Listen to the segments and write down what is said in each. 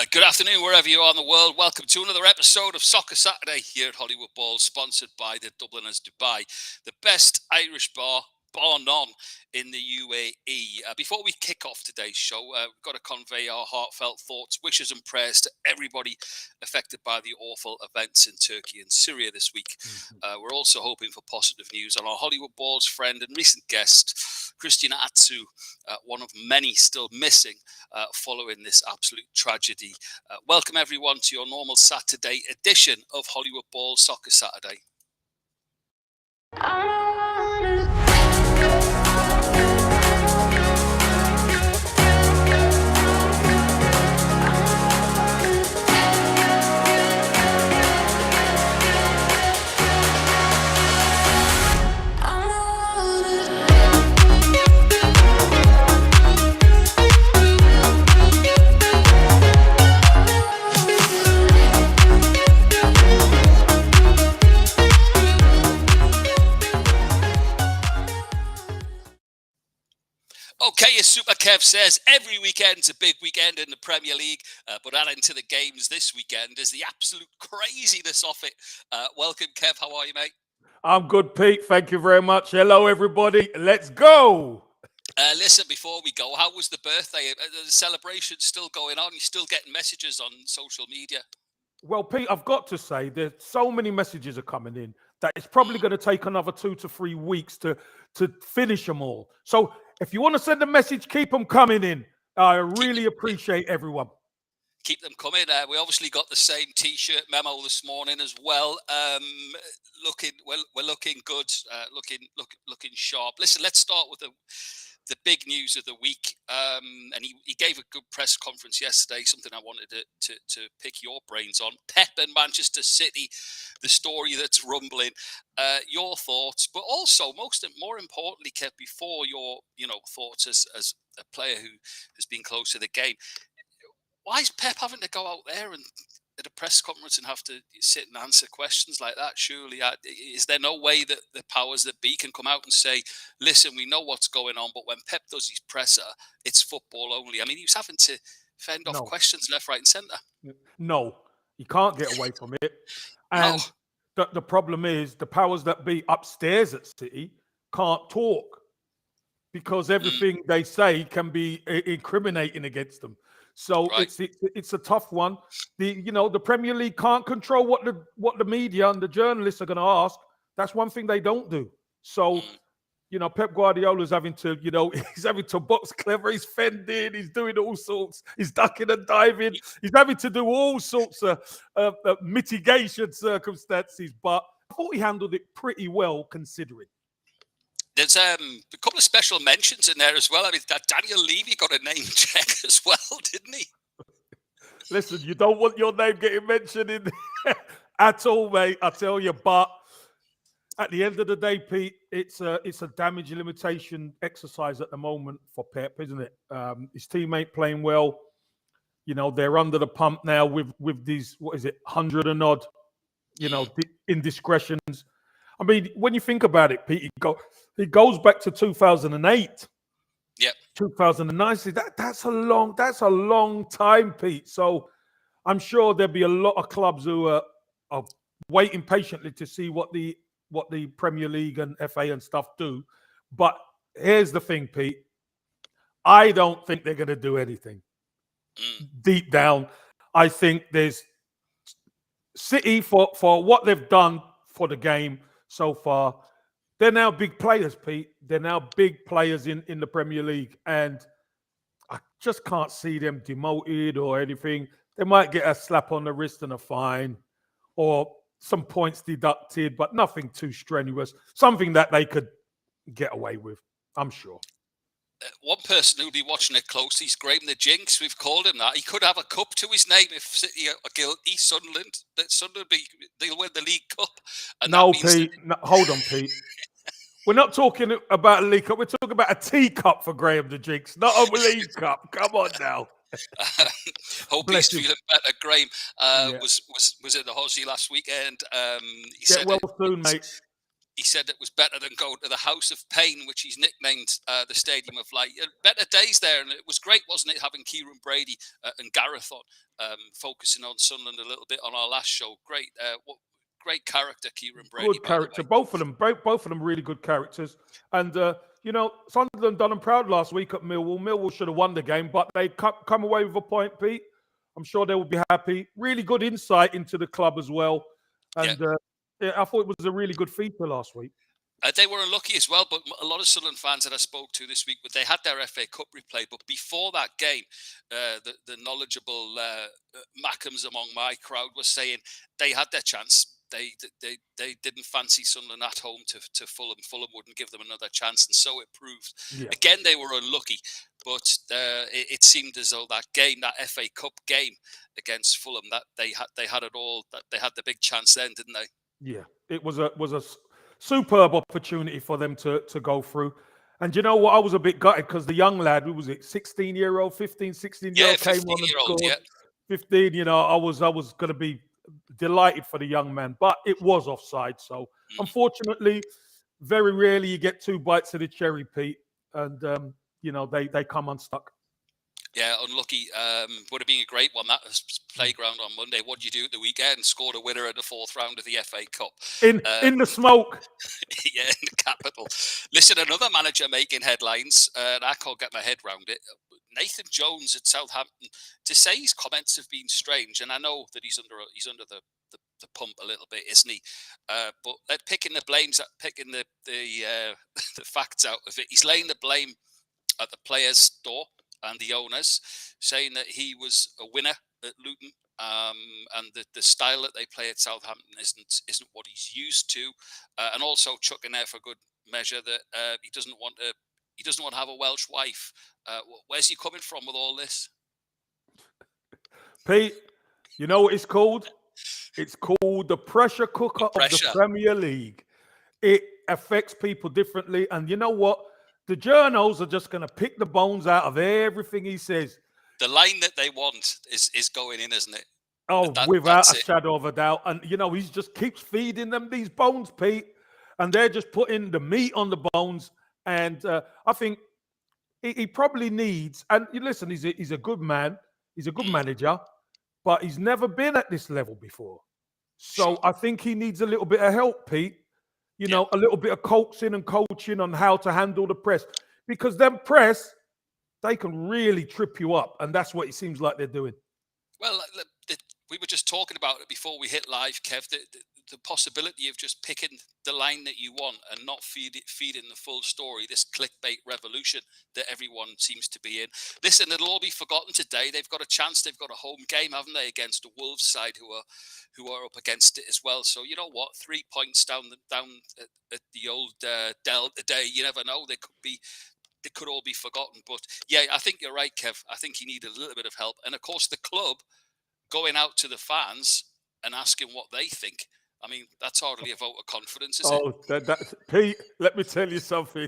Good afternoon, wherever you are in the world. Welcome to another episode of Soccer Saturday here at Hollywood Bowl, sponsored by the Dubliners Dubai, the best Irish bar none in the UAE. Before we kick off today's show, we've got to convey our heartfelt thoughts, wishes and prayers to everybody affected by the awful events in Turkey and Syria this week. We're also hoping for positive news on our Hollywood Bowl's friend and recent guest, Christian Atsu, one of many still missing following this absolute tragedy. Welcome everyone to your normal Saturday edition of Hollywood Bowl Soccer Saturday. Okay, as Super Kev says, every weekend's a big weekend in the Premier League, but adding to the games this weekend is the absolute craziness of it. Welcome, Kev. How are you, mate? I'm good, Pete. Thank you very much. Hello, everybody. Let's go. Listen, before we go, how was the birthday? The celebration's still going on. You're still getting messages on social media. Well, Pete, I've got to say, there's so many messages are coming in that it's probably going to take another 2 to 3 weeks to finish them all. So if you want to send a message, keep them coming in. I really appreciate everyone. Keep them coming. We obviously got the same T-shirt memo this morning as well. We're looking good, looking sharp. Listen, let's start with the big news of the week. And he gave a good press conference yesterday, something I wanted to pick your brains on. Pep and Manchester City, the story that's rumbling. Your thoughts, but also more importantly, Kev, before your thoughts as a player who has been close to the game. Why is Pep having to go out there and at a press conference and have to sit and answer questions like that? Surely, is there no way that the powers that be can come out and say, listen, we know what's going on, but when Pep does his presser, it's football only? I mean, he was having to fend off questions left, right and centre. No, you can't get away from it. And the problem is the powers that be upstairs at City can't talk because everything they say can be incriminating against them. So it's a tough one. The Premier League can't control what the media and the journalists are going to ask. That's one thing they don't do. So, Pep Guardiola's having to, he's having to box clever. He's fending. He's doing all sorts. He's ducking and diving. He's having to do all sorts of mitigation circumstances. But I thought he handled it pretty well considering. There's a couple of special mentions in there as well. I mean, that Daniel Levy got a name check as well, didn't he? Listen, you don't want your name getting mentioned in at all, mate. I tell you. But at the end of the day, Pete, it's a damage limitation exercise at the moment for Pep, isn't it? His teammate playing well. They're under the pump now with these 100 and odd, indiscretions. I mean, when you think about it, Pete, it goes back to 2008. Yep. 2009. See, that's a long time, Pete. So I'm sure there'll be a lot of clubs who are waiting patiently to see what the Premier League and FA and stuff do. But here's the thing, Pete. I don't think they're going to do anything. Deep down, I think there's City for what they've done for the game so far. They're now big players, Pete. They're now big players in the Premier League. And I just can't see them demoted or anything. They might get a slap on the wrist and a fine or some points deducted, but nothing too strenuous. Something that they could get away with, I'm sure. One person who'll be watching it closely is Graham the Jinx. We've called him that. He could have a cup to his name if City are guilty. Sunderland they'll win the League Cup. And no, Pete. No, hold on, Pete. We're not talking about a League Cup. We're talking about a teacup for Graham the Jinx, not a League Cup. Come on now. Hope he's feeling better. Graham was in the Hossie last weekend. Get well soon, mate. he said it was better than going to the House of Pain, which he's nicknamed the Stadium of Light. Better days there, and it was great, wasn't it, having Kieran Brady and Gareth on, focusing on Sunderland a little bit on our last show. Great character, Kieran Brady. Good character, both of them really good characters. And Sunderland done them proud last week at Millwall. Millwall should have won the game, but they come away with a point, Pete. I'm sure they will be happy. Really good insight into the club as well. And I thought it was a really good feature last week. They were unlucky as well, but a lot of Sunderland fans that I spoke to this week, they had their FA Cup replay. But before that game, the knowledgeable Mackhams among my crowd was saying they had their chance. They didn't fancy Sunderland at home to Fulham. Fulham wouldn't give them another chance, and so it proved. Yeah. Again, they were unlucky, but it seemed as though that FA Cup game against Fulham, that they had it all. That they had the big chance then, didn't they? Yeah, it was a superb opportunity for them to go through. And you know what? I was a bit gutted because the young lad, who was it, 16-year-old, 15, 16-year-old came on and scored. Yeah. 15, I was going to be delighted for the young man, but it was offside. So unfortunately, very rarely you get two bites of the cherry, Pete. And, they come unstuck. Yeah, unlucky. Would have been a great one. That was playground on Monday. What did you do at the weekend? Scored a winner in the fourth round of the FA Cup. In the smoke. Yeah, in the capital. Listen, another manager making headlines, and I can't get my head around it. Nathan Jones at Southampton. To say his comments have been strange, and I know that he's under the pump a little bit, isn't he? But picking the facts out of it, he's laying the blame at the players' door and the owners, saying that he was a winner at Luton, and the style that they play at Southampton isn't what he's used to, and also chucking there for good measure that he doesn't want to have a Welsh wife. Where's he coming from with all this? Pete, you know what it's called? It's called the pressure cooker of the Premier League. It affects people differently, and you know what? The journos are just going to pick the bones out of everything he says. The line that they want is going in, isn't it? Oh, without a shadow of a doubt. And, he just keeps feeding them these bones, Pete. And they're just putting the meat on the bones. And I think he probably needs, and listen, he's a good man. He's a good manager. But he's never been at this level before. So I think he needs a little bit of help, Pete. A little bit of coaxing and coaching on how to handle the press. Because them press, they can really trip you up. And that's what it seems like they're doing. Well, we were just talking about it before we hit live, Kev. The possibility of just picking the line that you want and not feeding the full story, this clickbait revolution that everyone seems to be in. Listen, it'll all be forgotten today. They've got a chance. They've got a home game, haven't they, against the Wolves side who are up against it as well. So you know what? 3 points down at the old Dell today. You never know. They could all be forgotten. But yeah, I think you're right, Kev. I think he needed a little bit of help. And of course, the club going out to the fans and asking what they think. I mean, that's hardly a vote of confidence, is it? Pete, let me tell you something.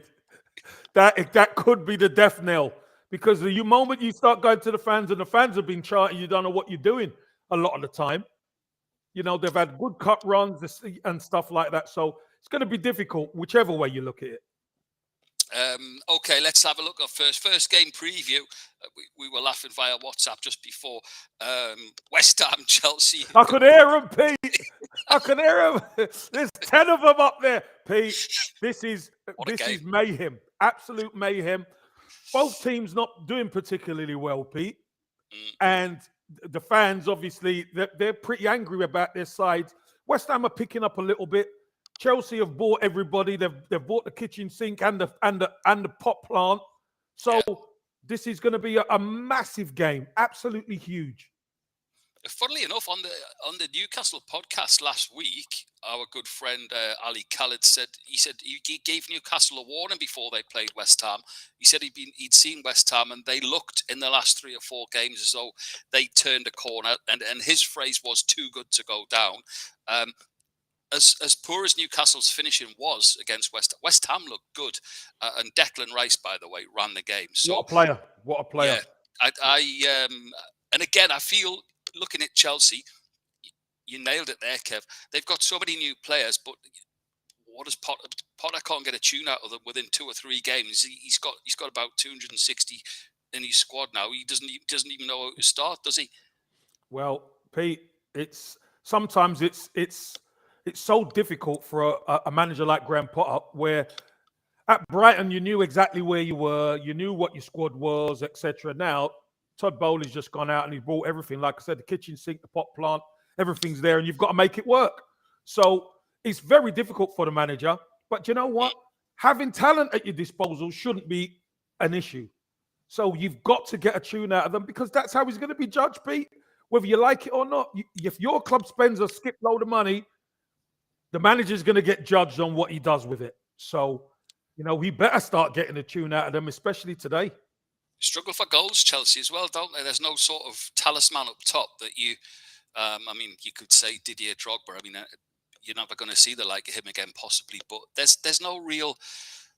That could be the death knell. Because the moment you start going to the fans and the fans have been chanting, you don't know what you're doing a lot of the time. They've had good cut runs and stuff like that. So it's going to be difficult, whichever way you look at it. Okay, let's have a look at first game preview. We were laughing via WhatsApp just before West Ham, Chelsea. I could hear them, Pete. I could hear them. There's 10 of them up there, Pete. This is mayhem, absolute mayhem. Both teams not doing particularly well, Pete. And the fans, obviously, they're pretty angry about their sides. West Ham are picking up a little bit. Chelsea have bought everybody. They've bought the kitchen sink and the pot plant. So this is going to be a massive game, absolutely huge. Funnily enough, on the Newcastle podcast last week, our good friend Ali Khalid said he gave Newcastle a warning before they played West Ham. He said he'd seen West Ham and they looked in the last 3 or 4 games as though they turned a corner, and his phrase was too good to go down. As poor as Newcastle's finishing was against West Ham looked good, and Declan Rice, by the way, ran the game. So what a player! What a player! Yeah, and again, I feel looking at Chelsea, you nailed it there, Kev. They've got so many new players, but what does Potter can't get a tune out of them within 2 or 3 games. He's got about 260 in his squad now. He doesn't even know how to start, does he? Well, Pete, sometimes it's so difficult for a manager like Graham Potter, where at Brighton you knew exactly where you were, you knew what your squad was, etc. Now Todd Bowley's just gone out and he brought everything. Like I said, the kitchen sink, the pot plant, everything's there, and you've got to make it work. So it's very difficult for the manager. But you know what? Having talent at your disposal shouldn't be an issue. So you've got to get a tune out of them, because that's how he's going to be judged, Pete. Whether you like it or not, if your club spends a skip load of money, the manager's going to get judged on what he does with it. So, we better start getting a tune out of them, especially today. Struggle for goals, Chelsea, as well, don't they? There's no sort of talisman up top that you could say Didier Drogba. You're never going to see the like of him again, possibly. But there's no real.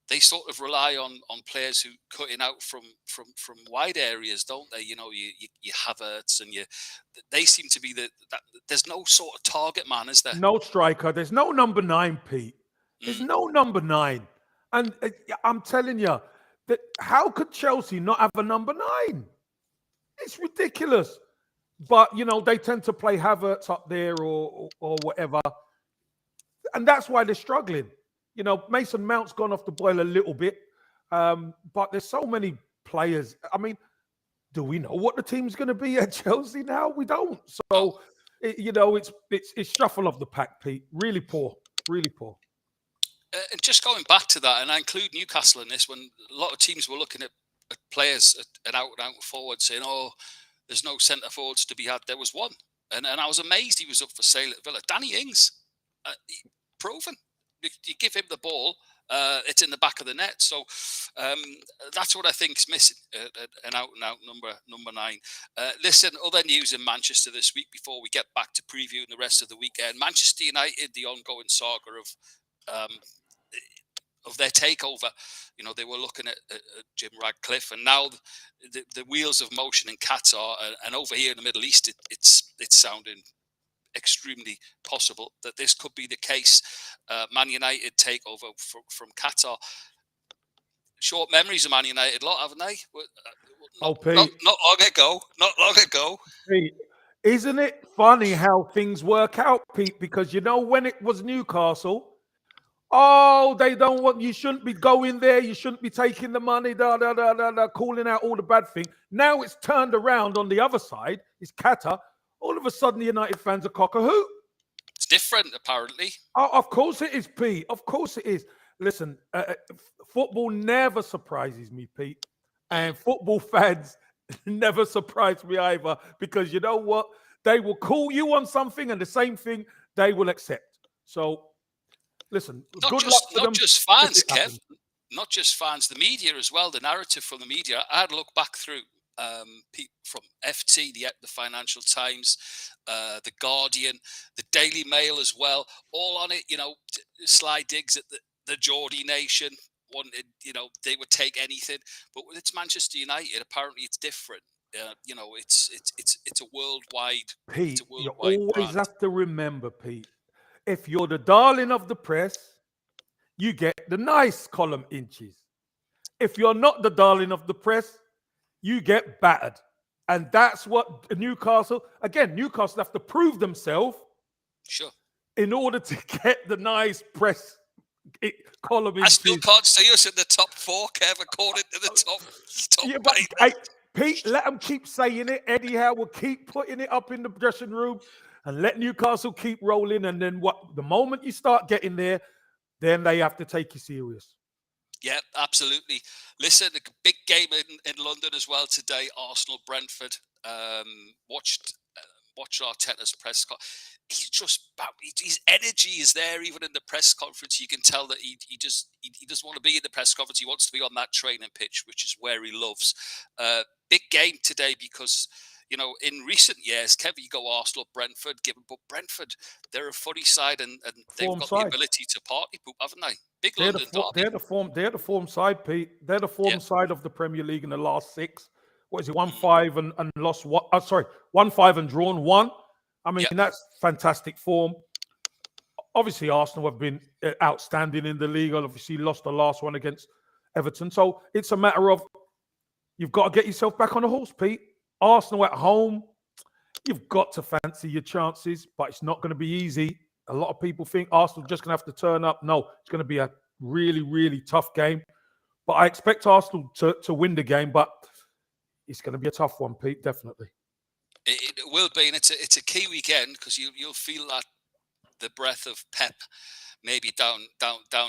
They sort of rely on players who cutting out from wide areas, don't they? You Havertz, and they seem to be that. There's no sort of target man, is there? No striker. There's no number 9, Pete. There's no number 9, and I'm telling you that how could Chelsea not have a number 9? It's ridiculous. But they tend to play Havertz up there or whatever, and that's why they're struggling. Mason Mount's gone off the boil a little bit, but there's so many players. Do we know what the team's going to be at Chelsea now? We don't. So, it's shuffle of the pack, Pete. Really poor, really poor. And just going back to that, and I include Newcastle in this, when a lot of teams were looking at players at out forward, saying, "Oh, there's no centre forwards to be had." There was one, and I was amazed he was up for sale at Villa. Danny Ings, proven. You give him the ball, it's in the back of the net. So that's what I think is missing, an out-and-out number 9. Listen, other news in Manchester this week before we get back to previewing the rest of the weekend. Manchester United, the ongoing saga of their takeover. They were looking at Jim Radcliffe, and now the wheels of motion in Qatar, and over here in the Middle East, it's sounding extremely possible that this could be the case. Man United takeover from Qatar. Short memories of Man United lot, haven't they? Pete. Not long ago. Pete, isn't it funny how things work out, Pete? Because when it was Newcastle, they don't want, you shouldn't be going there, you shouldn't be taking the money, calling out all the bad things. Now it's turned around on the other side. It's Qatar. All of a sudden, the United fans are cock-a-hoot. It's different, apparently. Oh, of course it is, Pete. Of course it is. Listen, football never surprises me, Pete. And football fans never surprise me either. Because you know what? They will call you on something, and the same thing they will accept. So, listen, good luck to them. Not just fans, Kev. Not just fans. The media as well. The narrative from the media. I had a look back through from FT, the Financial Times, the Guardian, the Daily Mail as well, all on it. Sly digs at the Geordie nation wanted, they would take anything, but when it's Manchester United, apparently it's different. It's a worldwide. Pete, it's a you worldwide always brand. have to remember, Pete, if you're the darling of the press, you get the nice column inches. If you're not the darling of the press, you get battered. And that's what Newcastle have to prove themselves. Sure. In order to get the nice press column. I still can't see us in the top 4, Kev, according to the top yeah, but Pete, let them keep saying it. Eddie Howe will keep putting it up in the dressing room and let Newcastle keep rolling. And then the moment you start getting there, then they have to take you serious. Yeah, absolutely. Listen, a big game in London as well today. Arsenal, Brentford. Watched Arteta's press conference. His energy is there even in the press conference. You can tell that he doesn't want to be in the press conference. He wants to be on that training pitch, which is where he loves. Big game today because, in recent years, Kevin, you go Arsenal, Brentford, but Brentford, they're a funny side and they've got the ability to party poop, haven't they? Big London derby. They're the form side, Pete. They're the form side of the Premier League in the last 6. What is it? 1-5 and lost what? 1-5 and drawn 1. That's fantastic form. obviously Arsenal have been outstanding in the league. Obviously lost the last one against Everton. So it's a matter of you've got to get yourself back on the horse, Pete. Arsenal at home, you've got to fancy your chances, but it's not going to be easy. A lot of people think Arsenal just going to have to turn up. No, it's going to be a really, really tough game. But I expect Arsenal to win the game, but it's going to be a tough one, Pete, definitely. It will be, and it's a key weekend because you'll feel that the breath of Pep maybe down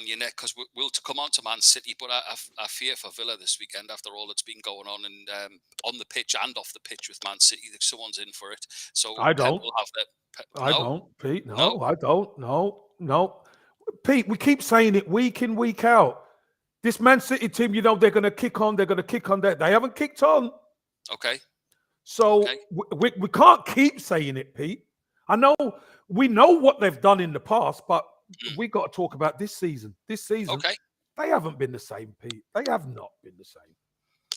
your neck, because we'll come on to Man City, but I fear for Villa this weekend after all that's been going on and on the pitch and off the pitch with Man City. Someone's in for it. So I Pep don't. will have that. I don't, Pete. No, I don't. No. Pete, we keep saying it week in, week out. This Man City team, they're going to kick on. They're going to kick on. They haven't kicked on. Okay. So we can't keep saying it, Pete. I know we know what they've done in the past, but we got to talk about this season. This season, they haven't been the same, Pete. They have not been the same.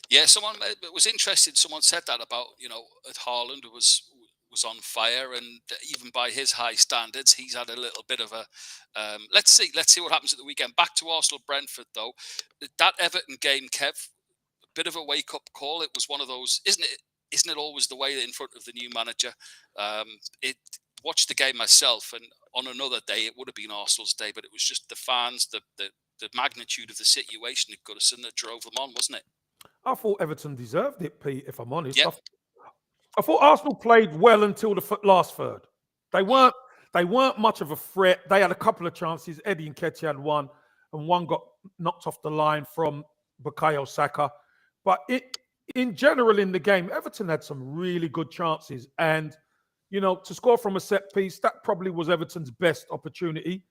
Yeah, someone was interested. Someone said that about, at Haaland was on fire, and even by his high standards, he's had a little bit of a. Let's see what happens at the weekend. Back to Arsenal Brentford though, that Everton game, Kev, a bit of a wake up call. It was one of those, isn't it? Isn't it always the way in front of the new manager? Watched the game myself, and on another day it would have been Arsenal's day, but it was just the fans, the magnitude of the situation at Goodison that drove them on, wasn't it? I thought Everton deserved it, Pete, if I'm honest. Yep. I thought Arsenal played well until the last third. They weren't much of a threat. They had a couple of chances. Eddie Nketiah had one, and one got knocked off the line from Bukayo Saka. But in general in the game, Everton had some really good chances. And, to score from a set piece, that probably was Everton's best opportunity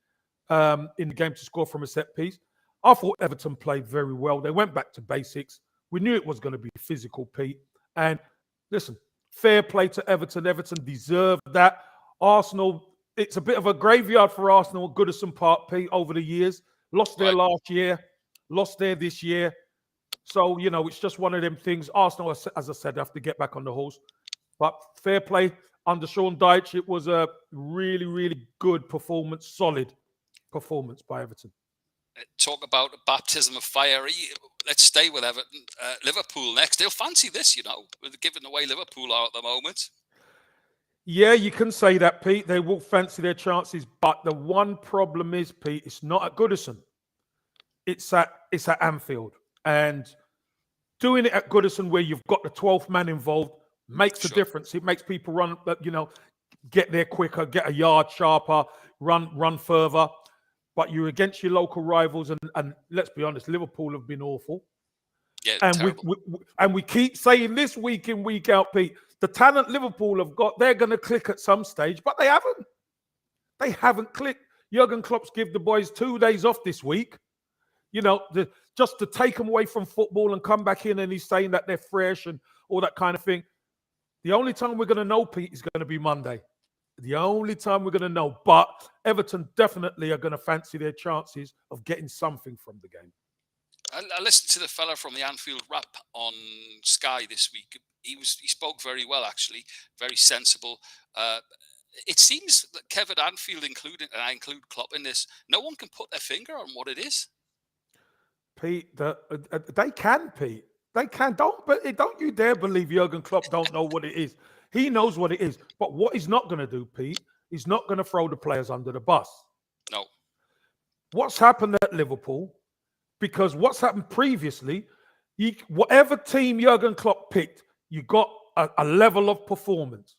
in the game to score from a set piece. I thought Everton played very well. They went back to basics. We knew it was going to be physical, Pete. And listen, fair play to Everton. Everton deserved that. Arsenal, it's a bit of a graveyard for Arsenal at Goodison Park, Pete, over the years. Lost there last year, lost there this year. So, it's just one of them things. Arsenal, as I said, have to get back on the horse. But fair play under Sean Dyche. It was a really, really good performance, solid performance by Everton. Talk about a baptism of fire. Let's stay with Everton. Liverpool next. They'll fancy this, given the way Liverpool are at the moment. Yeah, you can say that, Pete. They will fancy their chances. But the one problem is, Pete, it's not at Goodison. It's at Anfield. And doing it at Goodison where you've got the 12th man involved makes a difference. It makes people run, get there quicker, get a yard sharper, run further. But you're against your local rivals, and let's be honest, Liverpool have been awful. Yeah, and we keep saying this week in, week out, Pete, the talent Liverpool have got, they're going to click at some stage, but they haven't. They haven't clicked. Jurgen Klopp's give the boys 2 days off this week, just to take them away from football and come back in, and he's saying that they're fresh and all that kind of thing. The only time we're going to know, Pete, is going to be Monday. The only time we're going to know. But Everton definitely are going to fancy their chances of getting something from the game. I listened to the fella from the Anfield Wrap on Sky this week. He spoke very well, actually, very sensible. It seems that Kevin Anfield included, and I include Klopp in this, no one can put their finger on what it is. Pete, they can, Pete. They can. Don't you dare believe Jurgen Klopp don't know what it is. He knows what it is. But what he's not going to do, Pete, he's not going to throw the players under the bus. No. What's happened at Liverpool, because what's happened previously, whatever team Jurgen Klopp picked, you got a level of performance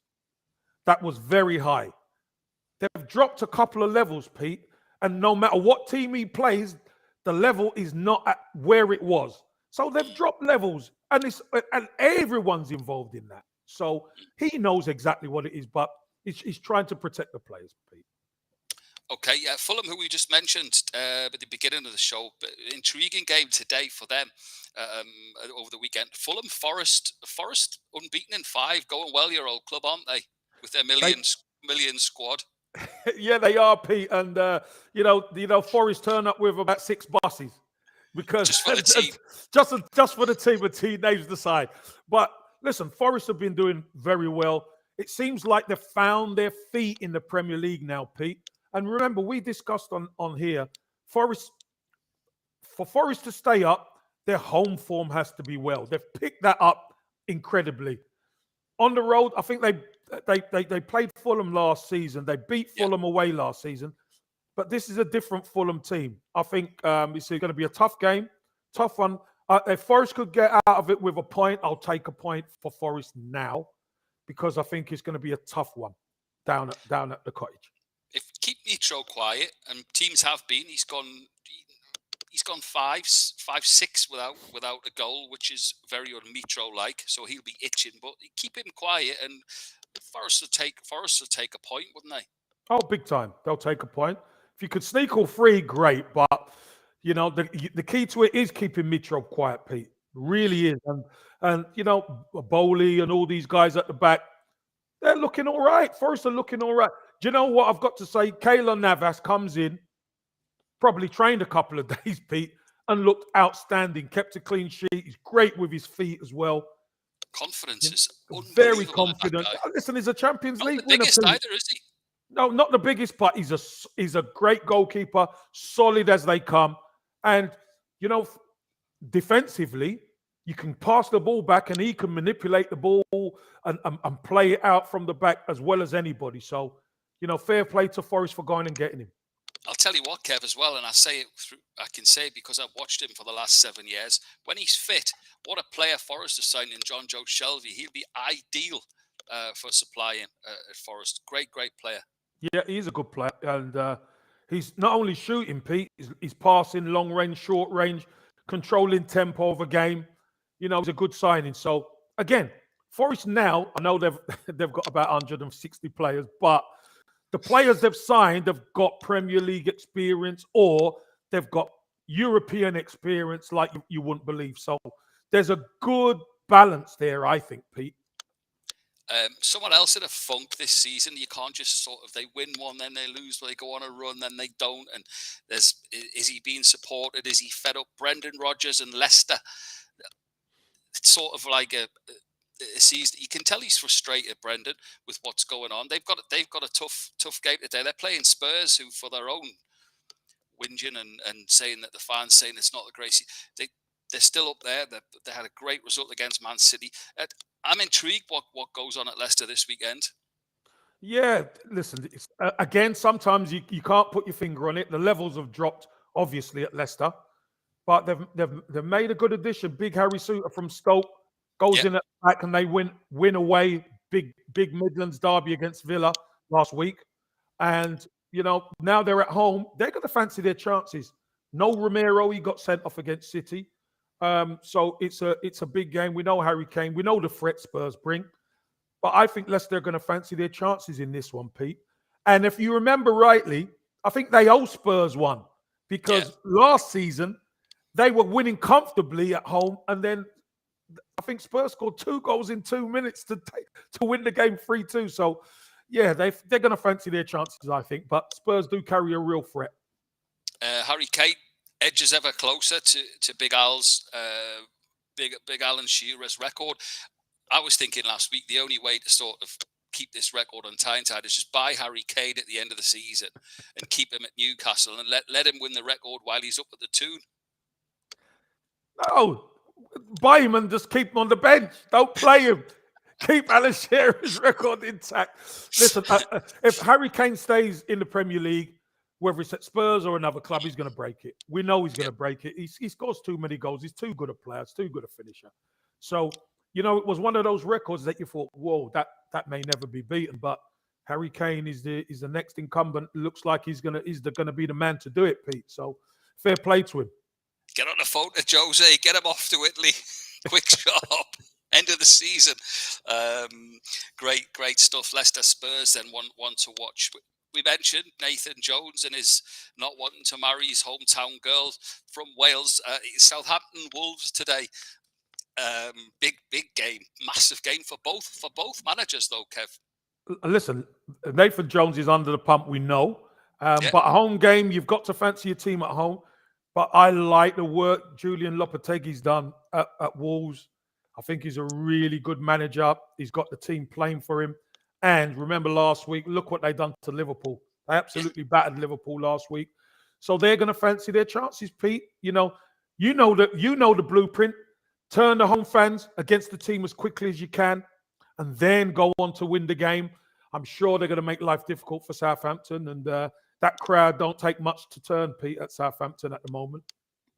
that was very high. They've dropped a couple of levels, Pete, and no matter what team he plays, the level is not at where it was. So they've dropped levels, and everyone's involved in that. So he knows exactly what it is, but he's trying to protect the players, Pete. Okay, yeah, Fulham, who we just mentioned at the beginning of the show, but intriguing game today for them over the weekend. Fulham, Forest unbeaten in 5, going well, your old club, aren't they? With their million squad. Yeah, they are, Pete, and Forest turn up with about 6 buses because just for the team, just for the team, with team names aside. But listen, Forest have been doing very well. It seems like they've found their feet in the Premier League now, Pete. And remember, we discussed on here, Forest for Forest to stay up, their home form has to be well. They've picked that up incredibly. On the road, I think they played Fulham last season. They beat Yeah. Fulham away last season, but this is a different Fulham team. I think it's going to be a tough game, tough one. If Forest could get out of it with a point, I'll take a point for Forest now, because I think it's going to be a tough one down at the Cottage. If keep Mitro quiet, and teams have been, he's gone 5-6 without a goal, which is very un-Mitro-like. So he'll be itching, but keep him quiet, and Forest will take a point, wouldn't they? Oh, big time! They'll take a point. If you could sneak all three, great. But the key to it is keeping Mitro quiet, Pete. Really is, and Bowley and all these guys at the back, they're looking all right. Forest are looking all right. Do you know what I've got to say? Keylor Navas comes in, probably trained a couple of days, Pete, and looked outstanding. Kept a clean sheet. He's great with his feet as well. Confidence is very confident. Listen, he's a Champions League winner. Not the biggest either, is he? No, not the biggest, but he's a great goalkeeper, solid as they come. And defensively, you can pass the ball back, and he can manipulate the ball and play it out from the back as well as anybody. So, fair play to Forest for going and getting him. I'll tell you what, Kev, as well, and I can say it because I've watched him for the last 7 years. When he's fit, what a player Forest has signed in John Joe Shelvey. He'll be ideal for supplying at Forest. Great player. Yeah, he's a good player, and he's not only shooting, Pete. He's passing, long range, short range, controlling tempo of a game. He's a good signing. So again, Forest now, I know they've got about 160 players, but the players they've signed have got Premier League experience, or they've got European experience like you wouldn't believe. So there's a good balance there, I think, Pete. Someone else in a funk this season. You can't just they win one, then they lose, they go on a run, then they don't. And is he being supported? Is he fed up? Brendan Rodgers and Leicester. It's sort of like a season. You can tell he's frustrated, Brendan, with what's going on. They've got a tough game today. They're playing Spurs, who, for their own whinging and saying that the fans saying it's not the great. They're still up there. They had a great result against Man City. I'm intrigued what goes on at Leicester this weekend. Yeah, listen, again, sometimes you can't put your finger on it. The levels have dropped, obviously, at Leicester, but they've made a good addition. Big Harry Souttar from Stoke goes in at the back, and they win away. Big Midlands derby against Villa last week, and now they're at home. They're going to fancy their chances. No Romero, he got sent off against City. So it's a big game. We know Harry Kane. We know the threat Spurs bring. But I think Leicester are going to fancy their chances in this one, Pete. And if you remember rightly, I think they owe Spurs one, because last season they were winning comfortably at home, and then I think Spurs scored 2 goals in 2 minutes to win the game 3-2. So yeah, they're going to fancy their chances, I think. But Spurs do carry a real threat. Harry Kane edges ever closer to Big Al's Big Alan Shearer's record. I was thinking last week the only way to sort of keep this record untied is just buy Harry Kane at the end of the season and keep him at Newcastle and let him win the record while he's up at the Toon. No, buy him and just keep him on the bench. Don't play him. Keep Alan Shearer's record intact. Listen, if Harry Kane stays in the Premier League, whether it's at Spurs or another club, he's going to break it. We know he's going to break it. He scores too many goals. He's too good a player. He's too good a finisher. So, it was one of those records that you thought, whoa, that may never be beaten. But Harry Kane is the next incumbent. Looks like he's gonna be the man to do it, Pete. So fair play to him. Get on the phone to Jose. Get him off to Italy. Quick shop. End of the season. Great stuff. Leicester Spurs then one to watch. We mentioned Nathan Jones and his not wanting to marry his hometown girl from Wales. Southampton Wolves today. Big game, massive game for both managers though, Kev. Listen, Nathan Jones is under the pump, we know. But a home game, you've got to fancy your team at home. But I like the work Julian Lopetegui's done at Wolves. I think he's a really good manager. He's got the team playing for him. And remember last week, look what they done to Liverpool. They absolutely battered Liverpool last week. So they're going to fancy their chances, Pete. You know the blueprint. Turn the home fans against the team as quickly as you can, and then go on to win the game. I'm sure they're going to make life difficult for Southampton, and that crowd don't take much to turn, Pete, at Southampton at the moment.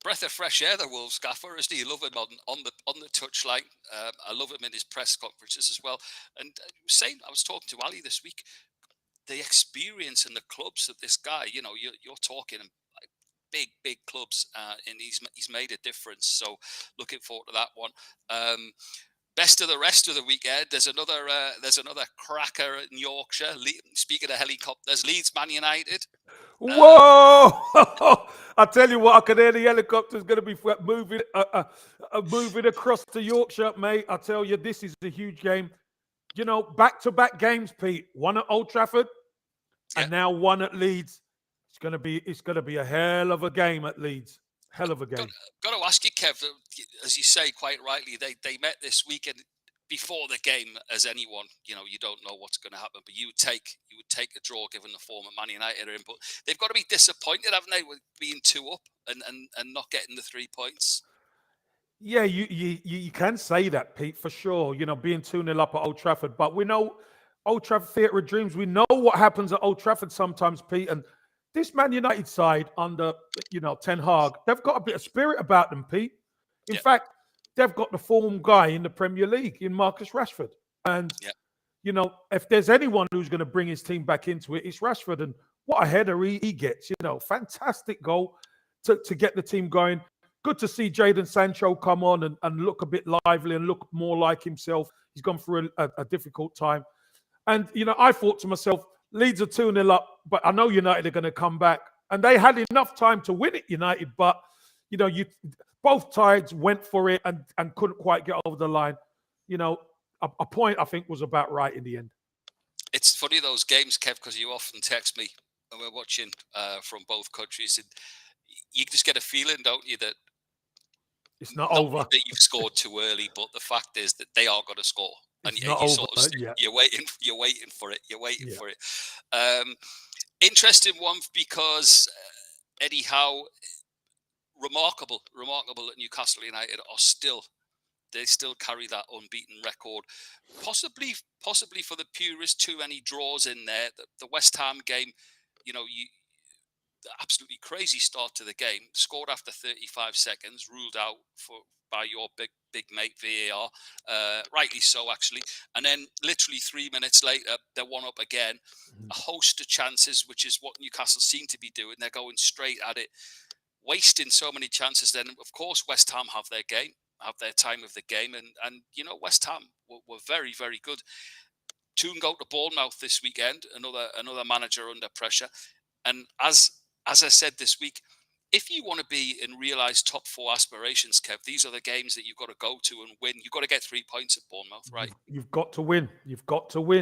Breath of fresh air, the Wolves gaffer, isn't he? You love him on the touchline. I love him in his press conferences as well. And I was talking to Ali this week. The experience in the clubs of this guy, you're talking like big clubs, and he's made a difference. So looking forward to that one. Best of the rest of the weekend. There's another cracker in Yorkshire. Speaking of helicopters, Leeds Man United. Whoa! I tell you what, I can hear the helicopter's going to be moving across to Yorkshire, mate. I tell you, this is a huge game. You know, back-to-back games, Pete. One at Old Trafford, and now one at Leeds. It's going to be a hell of a game at Leeds. Hell of a game. Got to ask you, Kev. As you say quite rightly, they met this weekend. Before the game, as anyone, you don't know what's going to happen, but you would take a draw given the form of Man United are in. But they've got to be disappointed, haven't they, with being 2 up and not getting the 3 points? Yeah, you can say that, Pete, for sure. You know, being 2-0 up at Old Trafford, but we know Old Trafford Theatre of Dreams. We know what happens at Old Trafford sometimes, Pete. And this Man United side under Ten Hag, they've got a bit of spirit about them, Pete. In fact, they've got the form guy in the Premier League in Marcus Rashford. And, if there's anyone who's going to bring his team back into it, it's Rashford. And what a header he gets, fantastic goal to get the team going. Good to see Jadon Sancho come on and look a bit lively and look more like himself. He's gone through a difficult time. And, I thought to myself, Leeds are 2-0 up, but I know United are going to come back. And they had enough time to win it, United, but, both sides went for it and couldn't quite get over the line. A point I think was about right in the end. It's funny, those games, Kev, because you often text me when we're watching from both countries, and you just get a feeling, don't you, that it's not over. That you've scored too early, but the fact is that they are going to score, and you're waiting for it. You're waiting for it. Interesting one because Eddie Howe. Remarkable that Newcastle United they still carry that unbeaten record. Possibly for the purists, too many draws in there. The West Ham game, the absolutely crazy start to the game, scored after 35 seconds, ruled out by your big mate VAR, rightly so actually. And then literally 3 minutes later, they're 1 up again. A host of chances, which is what Newcastle seem to be doing. They're going straight at it, wasting so many chances. Then, of course, West Ham have their time of the game, and West Ham were very, very good. Toon go to Bournemouth this weekend, another manager under pressure. And as I said this week, if you want to be in realised top 4 aspirations, Kev, these are the games that you've got to go to and win. You've got to get 3 points at Bournemouth, right? You've got to win.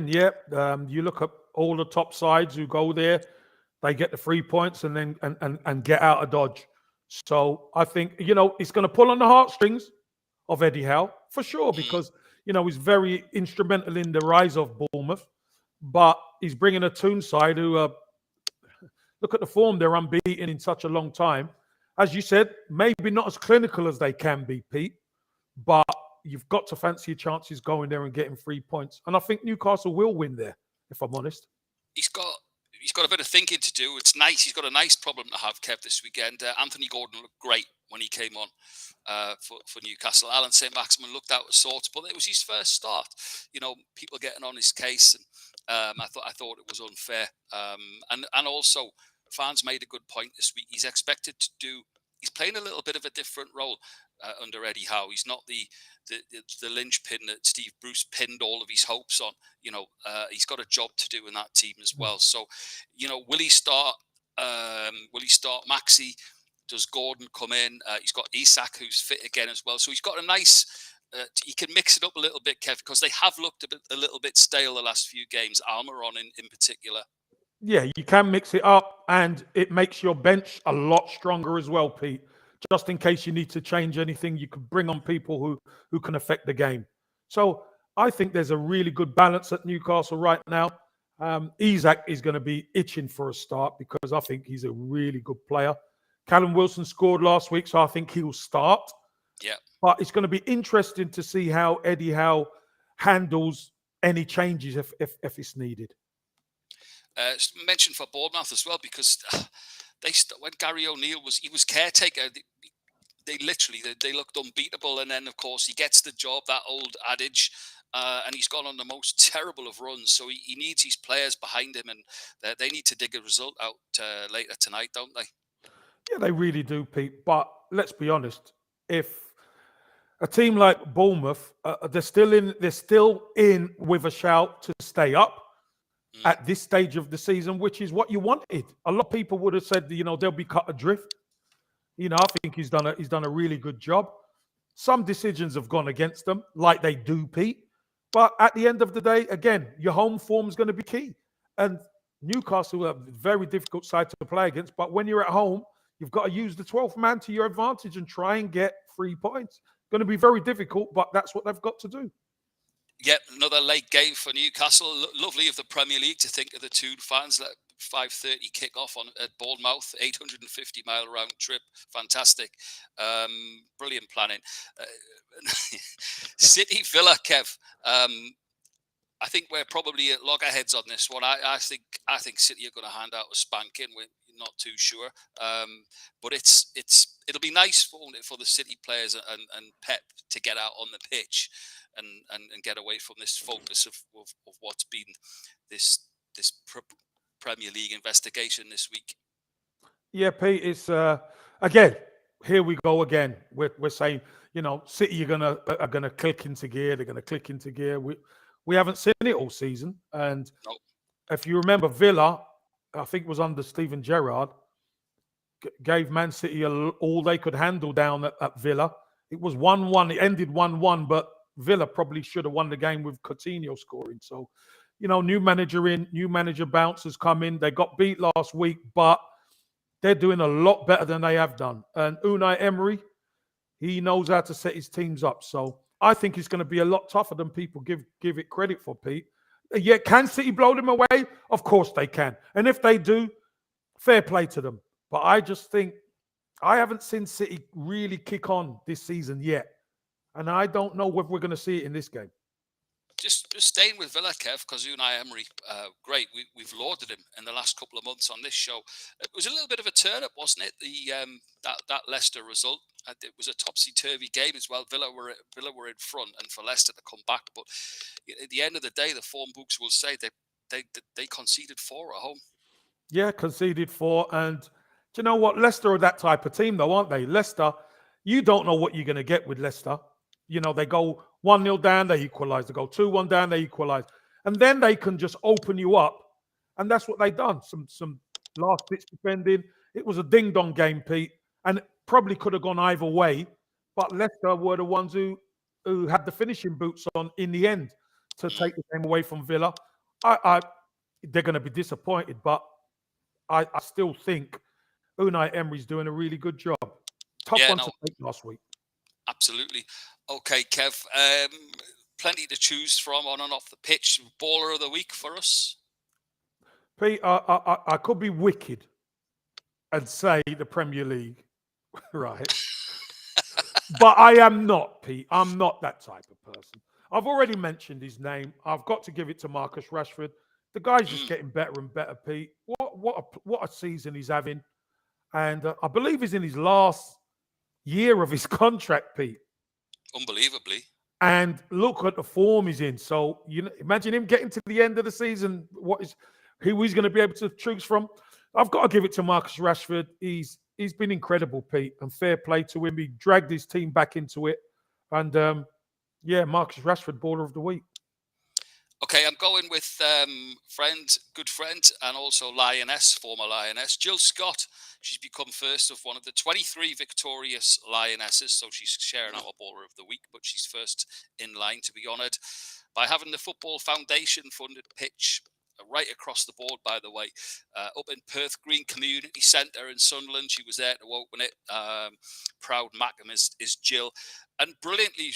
Yeah. You look at all the top sides who go there, they get the 3 points and then and get out of Dodge. So I think, it's going to pull on the heartstrings of Eddie Howe for sure, because, he's very instrumental in the rise of Bournemouth, but he's bringing a Toon side who, look at the form, they're unbeaten in such a long time. As you said, maybe not as clinical as they can be, Pete, but you've got to fancy your chances going there and getting 3 points. And I think Newcastle will win there, if I'm honest. He's got a bit of thinking to do. It's nice. He's got a nice problem to have, Kev, this weekend. Anthony Gordon looked great when he came on for Newcastle. Alan St. Maximin looked out of sorts, but it was his first start. People getting on his case, and I thought it was unfair. And also, fans made a good point this week. He's expected to do. He's playing a little bit of a different role under Eddie Howe. He's not the linchpin that Steve Bruce pinned all of his hopes on. He's got a job to do in that team as well. So, will he start? Will he start Maxi? Does Gordon come in? He's got Isak, who's fit again as well. So he's got a nice. He can mix it up a little bit, Kev, because they have looked a little bit stale the last few games. Almiron in particular. Yeah, you can mix it up, and it makes your bench a lot stronger as well, Pete. Just in case you need to change anything, you can bring on people who can affect the game. So I think there's a really good balance at Newcastle right now. Isak is going to be itching for a start because I think he's a really good player. Callum Wilson scored last week, so I think he'll start. Yeah. But it's going to be interesting to see how Eddie Howe handles any changes if it's needed. Mentioned for Bournemouth as well, because when Gary O'Neill was caretaker, they literally they looked unbeatable, and then of course he gets the job, that old adage, and he's gone on the most terrible of runs. So he needs his players behind him, and they need to dig a result out later tonight, don't they? Yeah, they really do, Pete. But let's be honest, if a team like Bournemouth, they're still in with a shout to stay up at this stage of the season, which is what you wanted. A lot of people would have said, they'll be cut adrift. I think he's done a really good job. Some decisions have gone against them, like they do, Pete. But at the end of the day, again, your home form is going to be key. And Newcastle are a very difficult side to play against. But when you're at home, you've got to use the 12th man to your advantage and try and get 3 points. Going to be very difficult, but that's what they've got to do. Yep, another late game for Newcastle. Lovely of the Premier League to think of the two fans. That 5:30 kick-off at Bournemouth, 850-mile round trip. Fantastic. Brilliant planning. City Villa, Kev. I think we're probably at loggerheads on this one. I think City are going to hand out a spanking. We're not too sure, but it'll be nice for the City players and Pep to get out on the pitch and get away from this focus of what's been this Premier League investigation this week. Yeah, Pete. It's again. Here we go again. We're saying, City are gonna click into gear. They're gonna click into gear. We haven't seen it all season. And Nope. if you remember, Villa, I think it was under Steven Gerrard, gave Man City all they could handle down at Villa. It was 1-1. It ended 1-1, but Villa probably should have won the game with Coutinho scoring. So, new manager in, new manager bouncers come in. They got beat last week, but they're doing a lot better than they have done. And Unai Emery, he knows how to set his teams up. So I think it's going to be a lot tougher than people give it credit for, Pete. Yeah, can City blow them away? Of course they can. And if they do, fair play to them. But I just think I haven't seen City really kick on this season yet. And I don't know whether we're going to see it in this game. Just staying with Villa, Kev, because Unai Emery, great. We've lauded him in the last couple of months on this show. It was a little bit of a turn-up, wasn't it? That Leicester result. It was a topsy-turvy game as well. Villa were in front, and for Leicester to come back. But at the end of the day, the form books will say they conceded 4 at home. Yeah, conceded 4. And do you know what? Leicester are that type of team, though, aren't they? Leicester, you don't know what you're going to get with Leicester. They go 1-0 down, they equalise. They go 2-1 down, they equalise. And then they can just open you up. And that's what they've done. Some last-ditch defending. It was a ding-dong game, Pete. And it probably could have gone either way. But Leicester were the ones who had the finishing boots on in the end to take the game away from Villa. They're going to be disappointed, but I still think Unai Emery's doing a really good job. Tough one to take last week. Absolutely. Okay, Kev. Plenty to choose from on and off the pitch. Baller of the week for us? Pete, I could be wicked and say the Premier League, right? But I am not, Pete. I'm not that type of person. I've already mentioned his name. I've got to give it to Marcus Rashford. The guy's just getting better and better, Pete. What a season he's having. And I believe he's in his last year of his contract, Pete. Unbelievably. And look at the form he's in. So imagine him getting to the end of the season. Who he's going to be able to choose from? I've got to give it to Marcus Rashford. He's been incredible, Pete, and fair play to him. He dragged his team back into it. And Marcus Rashford, baller of the week. Okay, I'm going with good friend, and also former Lioness, Jill Scott. She's become first of one of the 23 victorious Lionesses, so she's sharing our baller of the week, but she's first in line to be honoured by having the Football Foundation funded pitch right across the board, by the way, up in Perth Green Community Centre in Sunderland. She was there to open it. Proud Mackham is Jill, and brilliantly,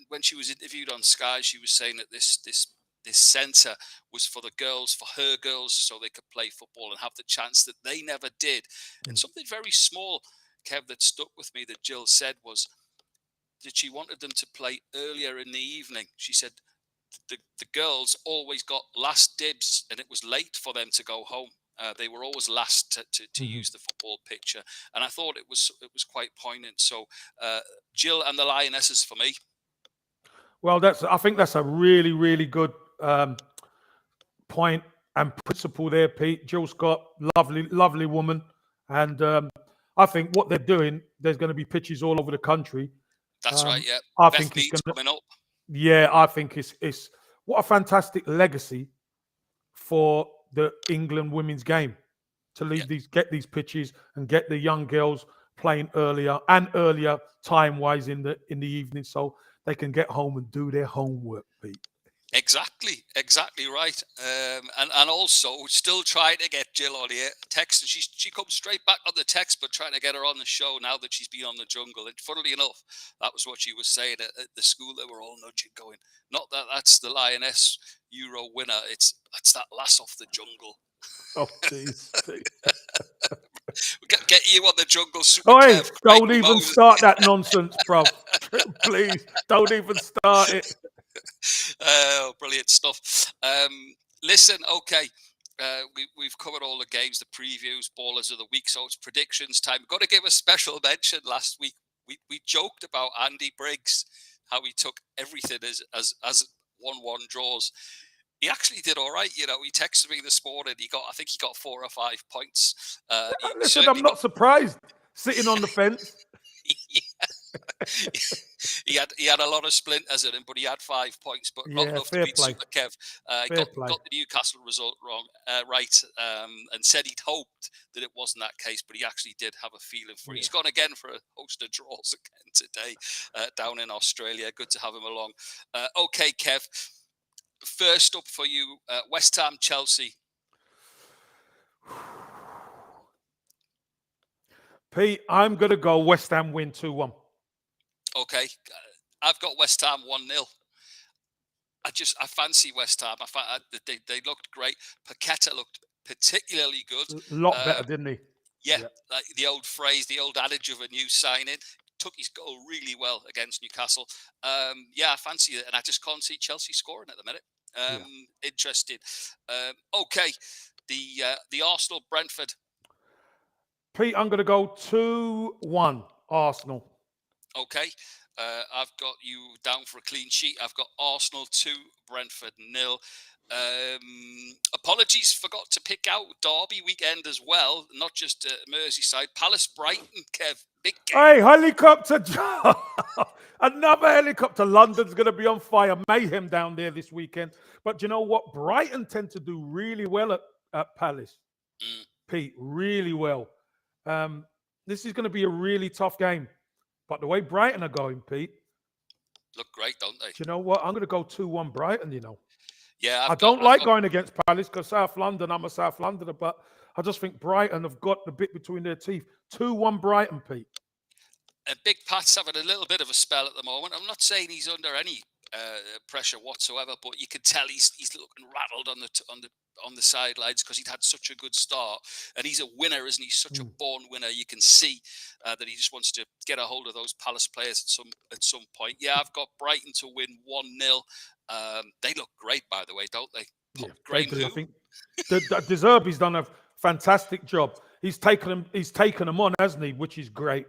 when she was interviewed on Sky, she was saying that this this centre was for the girls, for her girls, so they could play football and have the chance that they never did. And something very small, Kev, that stuck with me that Jill said was that she wanted them to play earlier in the evening. She said the girls always got last dibs, and it was late for them to go home. They were always last to use the football picture, and I thought it was quite poignant. So Jill and the Lionesses for me. Well, I think that's a really, really good point and principle there, Pete. Jill Scott, lovely, lovely woman, and I think what they're doing, there's going to be pitches all over the country. That's right. Yeah, I Beth think it's Mead's going to. coming up. Yeah, I think it's what a fantastic legacy for the England women's game to get these pitches and get the young girls playing earlier time wise in the evening, so they can get home and do their homework, Pete. Exactly right. And also still trying to get Jill on here. Text, and she comes straight back on the text, but trying to get her on the show now that she's been on the jungle. And funnily enough, that was what she was saying at the school. They were all nudging, going, "Not that that's the Lioness Euro winner. That's that lass off the jungle." Oh, jeez. Get you on the jungle, Super Oi, Kev. don't even start that nonsense, bro. Please, don't even start it. Oh, brilliant stuff. Listen, okay. We've covered all the games, the previews, ballers of the week, so it's predictions time. Got to give a special mention. Last week we joked about Andy Briggs, how he took everything as 1-1 draws. He actually did all right. You know, he texted me this morning. I think he got 4 or 5 points. Listen, I'm not surprised. Sitting on the fence. he had a lot of splinters in him, but he had 5 points. But not enough to beat Super Kev. Got the Newcastle result wrong, right, and said he'd hoped that it wasn't that case, but he actually did have a feeling for it. He's gone again for a host of draws again today down in Australia. Good to have him along. Okay, Kev. First up for you, West Ham, Chelsea. Pete, I'm going to go West Ham win 2-1. Okay. I've got West Ham 1-0. I fancy West Ham. They looked great. Paqueta looked particularly good. A lot better, didn't he? Yeah, like the old phrase, the old adage of a new signing. Took his goal really well against Newcastle. I fancy it, and I just can't see Chelsea scoring at the minute. Interested. Okay, the Arsenal Brentford. Pete, I'm going to go 2-1 Arsenal. Okay, I've got you down for a clean sheet. I've got Arsenal 2, Brentford 0. Apologies, forgot to pick out Derby weekend as well, not just Merseyside. Palace Brighton, Kev, big game. Hey, helicopter! Another helicopter. London's going to be on fire. Mayhem down there this weekend. But you know what? Brighton tend to do really well at Palace. Pete, really well. This is going to be a really tough game. But the way Brighton are going, Pete. Look great, don't they? Do you know what? I'm going to go 2-1 Brighton, you know. Yeah, I don't like going against Palace because South London, I'm a South Londoner, but I just think Brighton have got the bit between their teeth. 2-1 Brighton, Pete. Big Pat's having a little bit of a spell at the moment. I'm not saying he's under any pressure whatsoever, but you can tell he's looking rattled on the sidelines because he'd had such a good start, and he's a winner, isn't he? Such a born winner. You can see that he just wants to get a hold of those Palace players at some point. Yeah, I've got Brighton to win 1-0. They look great, by the way, don't they? They do. I think De Zerbi's done a fantastic job. He's taken them on, hasn't he? Which is great.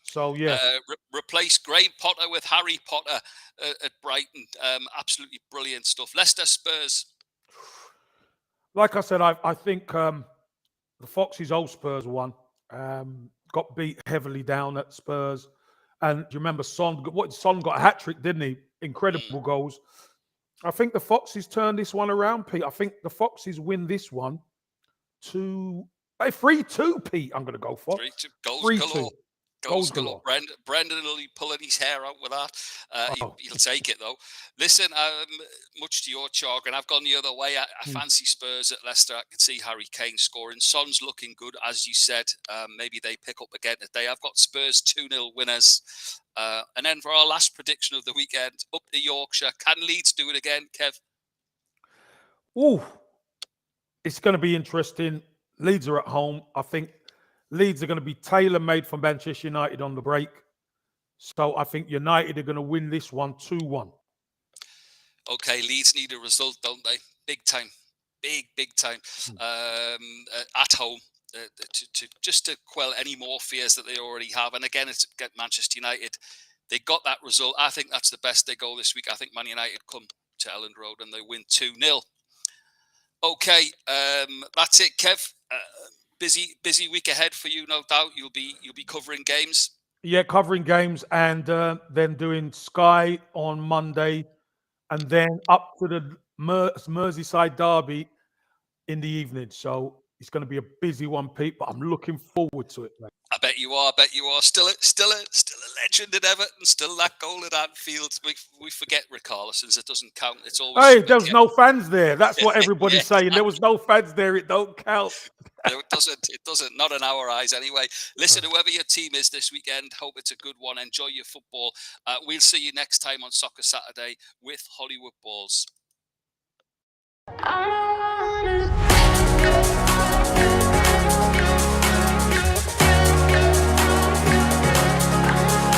So yeah, replace Graham Potter with Harry Potter at Brighton. Absolutely brilliant stuff. Leicester Spurs. Like I said, I think the Foxes' old Spurs won. Got beat heavily down at Spurs, and do you remember Son got a hat trick, didn't he? Incredible goals. I think the Foxes turn this one around, Pete. I think the Foxes win this one 3-2, Pete. I'm going to go for 3-2 goals galore. Goals galore. Brendan will be pulling his hair out with that. He'll take it, though. Listen, much to your jargon, I've gone the other way. I fancy Spurs at Leicester. I can see Harry Kane scoring. Son's looking good, as you said. Maybe they pick up again today. I've got Spurs 2-0 winners. And then for our last prediction of the weekend, up to Yorkshire. Can Leeds do it again, Kev? Ooh, it's going to be interesting. Leeds are at home. I think Leeds are going to be tailor-made for Manchester United on the break. So I think United are going to win this one 2-1. Okay, Leeds need a result, don't they? Big time. Big time. At home. Just to quell any more fears that they already have. And again, it's get Manchester United. They got that result. I think that's the best they go this week. I think Man United come to Elland Road and they win 2-0. Okay, that's it, Kev. Busy week ahead for you, no doubt. You'll be covering games. Yeah, covering games and then doing Sky on Monday, and then up to the Merseyside derby in the evening. So it's going to be a busy one, Pete. But I'm looking forward to it, mate. I bet you are. Still a legend at Everton. Still that goal at Anfield. We forget Richarlison's. It doesn't count. It's always. Hey, there was no fans there. That's what everybody's Yeah, saying. There was no fans there. It don't count. It doesn't. Not in our eyes, anyway. Listen, whoever your team is this weekend, hope it's a good one. Enjoy your football. We'll see you next time on Soccer Saturday with Hollywood Balls.